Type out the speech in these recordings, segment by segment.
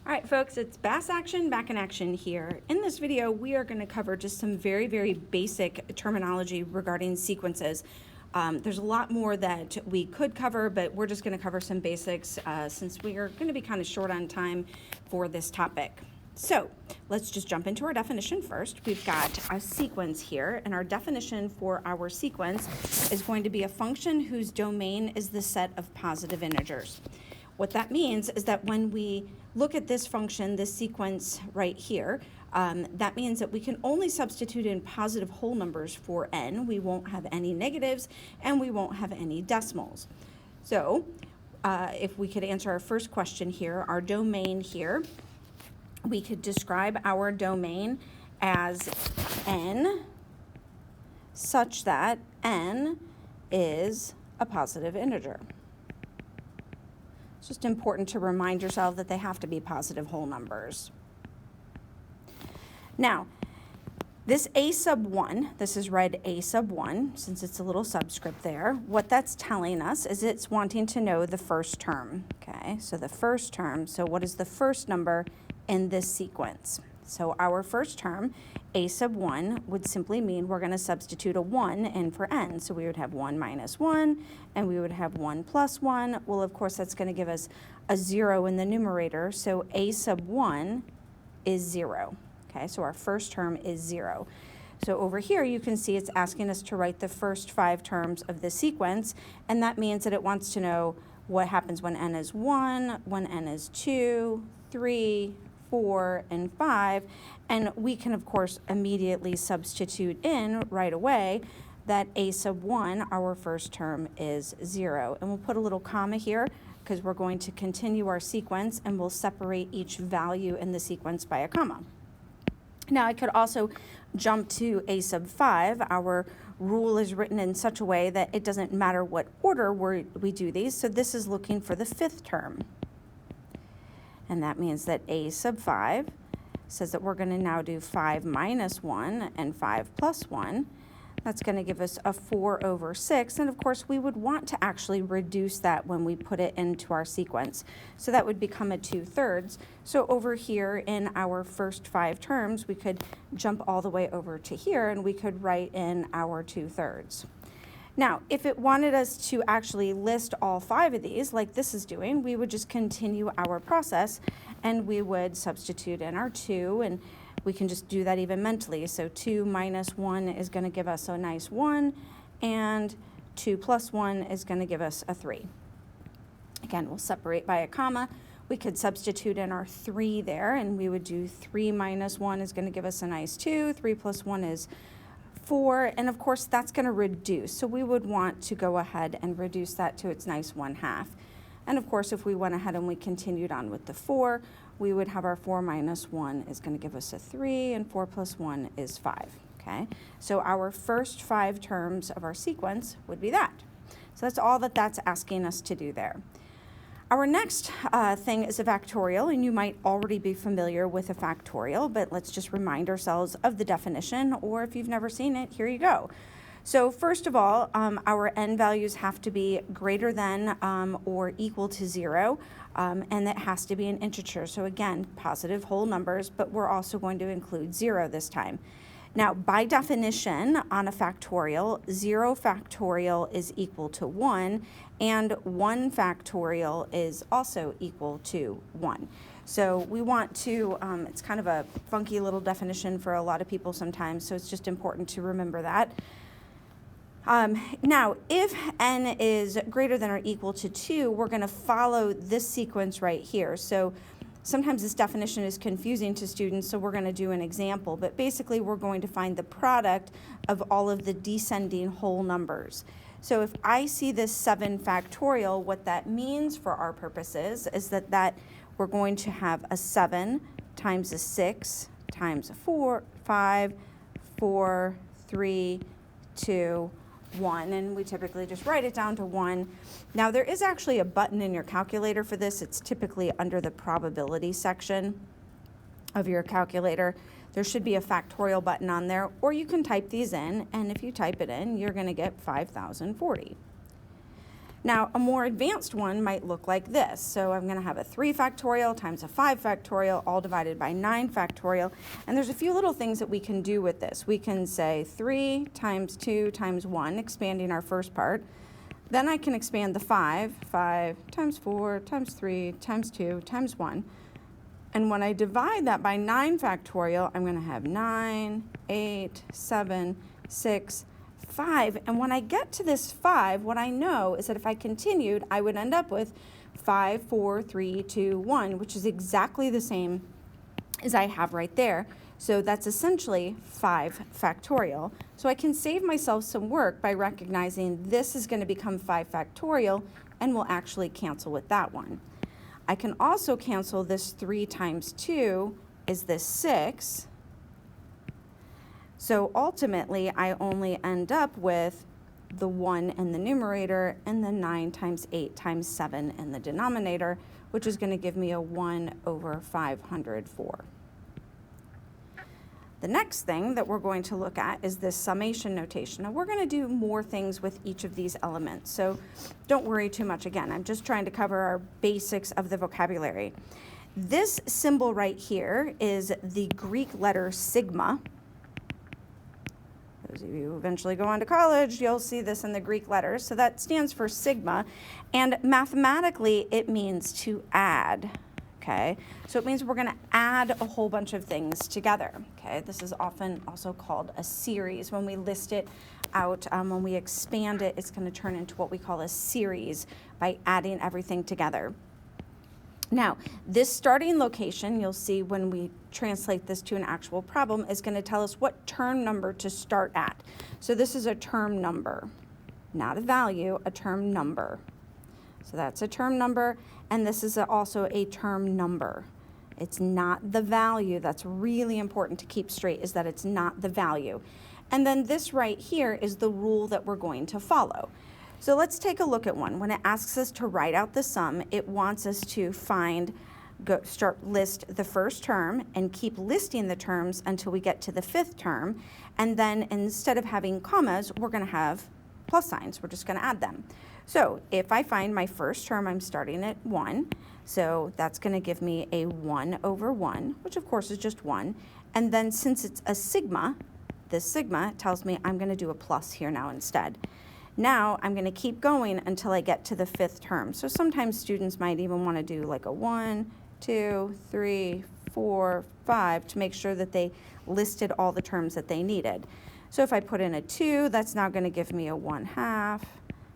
All right, folks, it's Bass Action back in action here. In this video, we are going to cover just some very, very basic terminology regarding sequences. There's a lot more that we could cover, but we're just going to cover some basics since we are going to be kind of short on time for this topic. So let's just jump into our definition first. We've got a sequence here, and our definition for our sequence is going to be a function whose domain is the set of positive integers. What that means is that when we look at this function, this sequence right here, that means that we can only substitute in positive whole numbers for n. We won't have any negatives, and we won't have any decimals. So if we could answer our first question here, our domain here, we could describe our domain as n such that n is a positive integer. It's just important to remind yourself that they have to be positive whole numbers. Now, this a sub 1, this is read a sub 1 since it's a little subscript there. What that's telling us is it's wanting to know the first term. Okay, so the first term, so what is the first number in this sequence? So our first term, a sub 1, would simply mean we're going to substitute a 1 in for n. So we would have 1 minus 1, and we would have 1 plus 1. Well, of course, that's going to give us a 0 in the numerator. So a sub 1 is 0. Okay, so our first term is 0. So over here, you can see it's asking us to write the first 5 terms of the sequence, and that means that it wants to know what happens when n is 1, when n is 2, 3, 4, and 5, and we can, of course, immediately substitute in right away that a sub 1, our first term, is 0. And we'll put a little comma here because we're going to continue our sequence, and we'll separate each value in the sequence by a comma. Now, I could also jump to a sub 5. Our rule is written in such a way that it doesn't matter what order we do these, so this is looking for the 5th term. And that means that a sub 5 says that we're going to now do 5 minus 1 and 5 plus 1. That's going to give us a 4 over 6. And of course, we would want to actually reduce that when we put it into our sequence. So that would become a 2/3. So over here in our first 5 terms, we could jump all the way over to here, and we could write in our 2/3. Now, if it wanted us to actually list all 5 of these, like this is doing, we would just continue our process, and we would substitute in our 2, and we can just do that even mentally. So 2 minus 1 is going to give us a nice 1, and 2 plus 1 is going to give us a 3. Again, we'll separate by a comma. We could substitute in our 3 there, and we would do 3 minus 1 is going to give us a nice 2, 3 plus 1 is 4, and of course that's going to reduce. So we would want to go ahead and reduce that to its nice 1/2. And of course, if we went ahead and we continued on with the 4, we would have our 4 minus 1 is going to give us a 3, and 4 plus 1 is 5. Okay, so our first 5 terms of our sequence would be that. So that's all that that's asking us to do there. Our next thing is a factorial, and you might already be familiar with a factorial, but let's just remind ourselves of the definition, or if you've never seen it, here you go. So first of all, our n values have to be greater than or equal to 0, and that has to be an integer. So again, positive whole numbers, but we're also going to include 0 this time. Now, by definition, on a factorial, 0 factorial is equal to 1, and 1 factorial is also equal to 1. So we want to, it's kind of a funky little definition for a lot of people sometimes, so it's just important to remember that. Now, if n is greater than or equal to 2, we're going to follow this sequence right here. So sometimes this definition is confusing to students, so we're going to do an example. But basically, we're going to find the product of all of the descending whole numbers. So if I see this 7 factorial, what that means for our purposes is that we're going to have a 7 times a 6 times a 4, 5, 4, 3, 2, 1, and we typically just write it down to 1. Now, there is actually a button in your calculator for this. It's typically under the probability section of your calculator. There should be a factorial button on there, or you can type these in, and if you type it in, you're going to get 5,040. Now, a more advanced one might look like this. So I'm going to have a 3 factorial times a 5 factorial, all divided by 9 factorial. And there's a few little things that we can do with this. We can say 3 times 2 times 1, expanding our first part. Then I can expand the 5 times 4 times 3 times 2 times 1. And when I divide that by 9 factorial, I'm going to have 9, 8, 7, 6, 5. And when I get to this 5, what I know is that if I continued, I would end up with 5, 4, 3, 2, 1, which is exactly the same as I have right there. So that's essentially 5 factorial. So I can save myself some work by recognizing this is going to become 5 factorial and will actually cancel with that one. I can also cancel this 3 times 2 is this 6. So ultimately, I only end up with the 1 in the numerator and the 9 times 8 times 7 in the denominator, which is going to give me a 1 over 504. The next thing that we're going to look at is this summation notation. Now we're going to do more things with each of these elements, so don't worry too much. Again, I'm just trying to cover our basics of the vocabulary. This symbol right here is the Greek letter sigma. Those of you who eventually go on to college, you'll see this in the Greek letters. So that stands for sigma, and mathematically it means to add. Okay, so it means we're going to add a whole bunch of things together. Okay, this is often also called a series. When we list it out, when we expand it, it's going to turn into what we call a series by adding everything together. Now, this starting location, you'll see when we translate this to an actual problem, is going to tell us what term number to start at. So this is a term number, not a value, a term number. So that's a term number, and this is also a term number. It's not the value. That's really important to keep straight, is that it's not the value. And then this right here is the rule that we're going to follow. So let's take a look at one. When it asks us to write out the sum, it wants us to list the first term and keep listing the terms until we get to the 5th term. And then instead of having commas, we're going to have plus signs. We're just going to add them. So if I find my first term, I'm starting at 1. So that's going to give me a 1 over 1, which of course is just 1. And then since it's a sigma, this sigma tells me I'm going to do a plus here now instead. Now I'm going to keep going until I get to the 5th term. So sometimes students might even want to do like a 1, 2, 3, 4, 5 to make sure that they listed all the terms that they needed. So if I put in a 2, that's now going to give me a 1/2,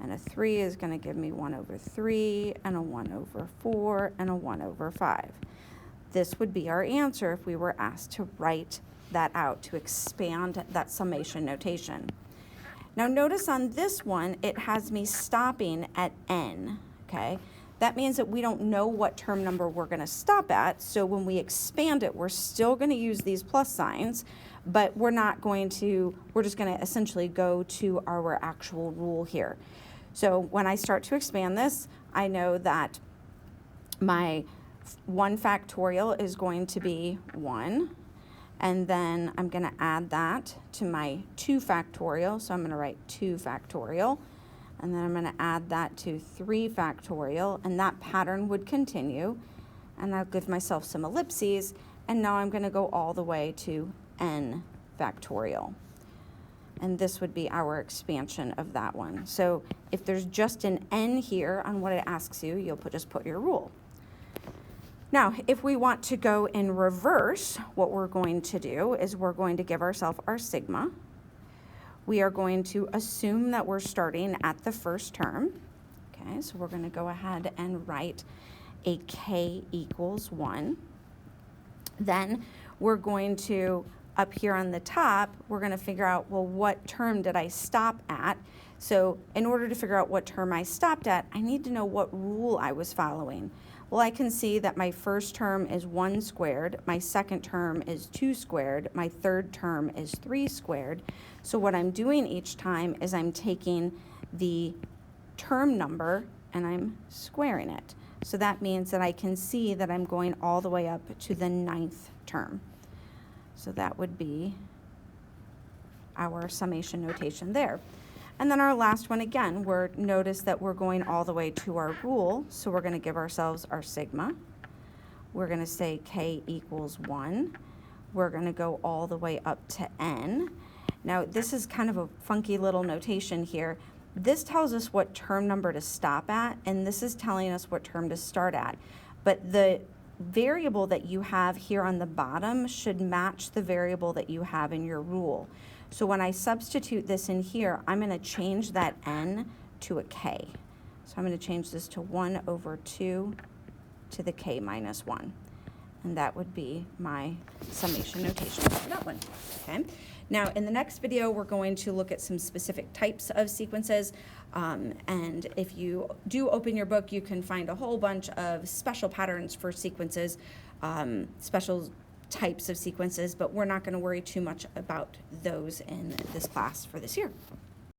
and a 3 is going to give me 1 over 3, and a 1 over 4, and a 1 over 5. This would be our answer if we were asked to write that out, to expand that summation notation. Now notice on this one, it has me stopping at n, okay? That means that we don't know what term number we're going to stop at, so when we expand it, we're still going to use these plus signs, but we're just going to essentially go to our actual rule here. So when I start to expand this, I know that my 1 factorial is going to be 1. And then I'm going to add that to my 2 factorial. So I'm going to write 2 factorial. And then I'm going to add that to 3 factorial. And that pattern would continue. And I'll give myself some ellipses. And now I'm going to go all the way to n factorial. And this would be our expansion of that one. So if there's just an n here on what it asks you, you'll just put your rule. Now, if we want to go in reverse, what we're going to do is we're going to give ourselves our sigma. We are going to assume that we're starting at the first term. Okay, so we're going to go ahead and write a k equals 1. Then we're going to, up here on the top, we're going to figure out, well, what term did I stop at? So in order to figure out what term I stopped at, I need to know what rule I was following. Well, I can see that my first term is 1 squared, my second term is 2 squared, my third term is 3 squared. So what I'm doing each time is I'm taking the term number and I'm squaring it. So that means that I can see that I'm going all the way up to the 9th term. So that would be our summation notation there. And then our last one, again, notice that we're going all the way to our rule, so we're going to give ourselves our sigma. We're going to say k equals 1. We're going to go all the way up to n. Now, this is kind of a funky little notation here. This tells us what term number to stop at, and this is telling us what term to start at. But the variable that you have here on the bottom should match the variable that you have in your rule. So when I substitute this in here, I'm going to change that n to a k. So I'm going to change this to 1 over 2 to the k minus 1. And that would be my summation notation for that one. Okay. Now, in the next video, we're going to look at some specific types of sequences. And if you do open your book, you can find a whole bunch of special patterns for sequences, special types of sequences, but we're not going to worry too much about those in this class for this year.